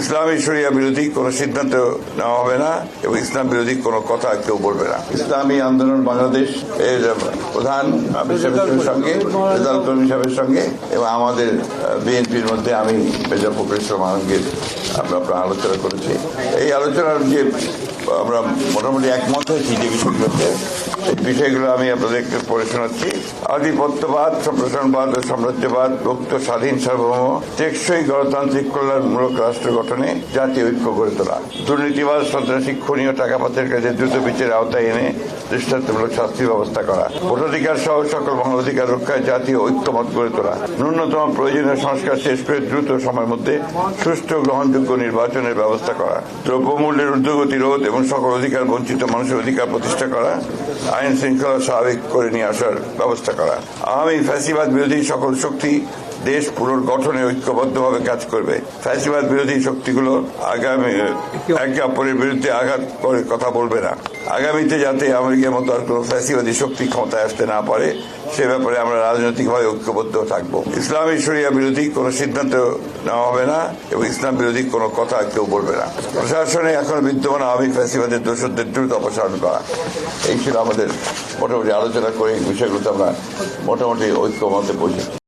ইসলামী শরিয়া বিরোধী কোনো সিদ্ধান্ত নেওয়া হবে না এবং ইসলাম বিরোধী কোনো কথা কেউ বলবে না। ইসলামী আন্দোলন বাংলাদেশ এর প্রধান সাহেবের সঙ্গে, রেজাউল করিম সাহেবের সঙ্গে এবং আমাদের বিএনপির মধ্যে আমি মেজর ফখরুল ইসলাম আলমগীর আমরা আলোচনা করেছি। এই আলোচনার যে আমরা মোটামুটি একমত হয়েছি যে বিষয়গুলোতে, এই বিষয়গুলো আমি আপনাদেরকে পড়ে শোনাচ্ছি। আধিপত্যবাদ, সম্প্রসারণবাদ ও সাম্রাজ্যবাদ, মুক্ত, স্বাধীন, সার্বভৌম, টেকসই গণতান্ত্রিক কল্যাণমূলক রাষ্ট্র গঠনে জাতীয় ঐক্য গড়ে তোলা, দুর্নীতিবাদ, সন্ত্রাসী, খুনি ও টাকা পাচারের কাজে দ্রুত বিচারের আওতায় এনে দৃষ্টান্তমূলক শাস্তির ব্যবস্থা করা, ভোটাধিকার সহ সকল মানবাধিকার রক্ষায় জাতীয় ঐক্যমত গড়ে তোলা, ন্যূনতম প্রয়োজনীয় সংস্কার শেষ করে দ্রুত সময়ের মধ্যে সুষ্ঠু গ্রহণযোগ্য নির্বাচনের ব্যবস্থা করা, দ্রব্যমূল্যের ঊর্ধ্বগতি রোধ এবং সকল অধিকার বঞ্চিত মানুষের অধিকার প্রতিষ্ঠা করা, আইন শৃঙ্খলা স্বাভাবিক করে নিয়ে আসার ব্যবস্থা করা। আওয়ামী ফ্যাসিবাদ বিরোধী সকল শক্তি দেশ পুনর্গঠনে ঐক্যবদ্ধভাবে কাজ করবে। ফ্যাসিবাদ বিরোধী শক্তিগুলো আগামী একে অপরের বিরুদ্ধে আঘাত করে কথা বলবে না। আগামীতে যাতে আমেরিকার মতো আর কোনো ফ্যাসিবাদী শক্তি ক্ষমতায় আসতে না পারে সে ব্যাপারে আমরা রাজনৈতিকভাবে ঐক্যবদ্ধ থাকব। ইসলামী শরিয়া বিরোধী কোনো সিদ্ধান্ত নেওয়া হবে না এবং ইসলাম বিরোধী কোনো কথা কেউ বলবে না। প্রশাসনে এখন বিদ্যমান আওয়ামী ফ্যাসিবাদের দোষরদের দ্রুত অপসারণ করা, এই ছিল আমাদের মোটামুটি আলোচনা করে এই বিষয়গুলোতে আমরা মোটামুটি ঐক্যমতে পৌঁছেছি।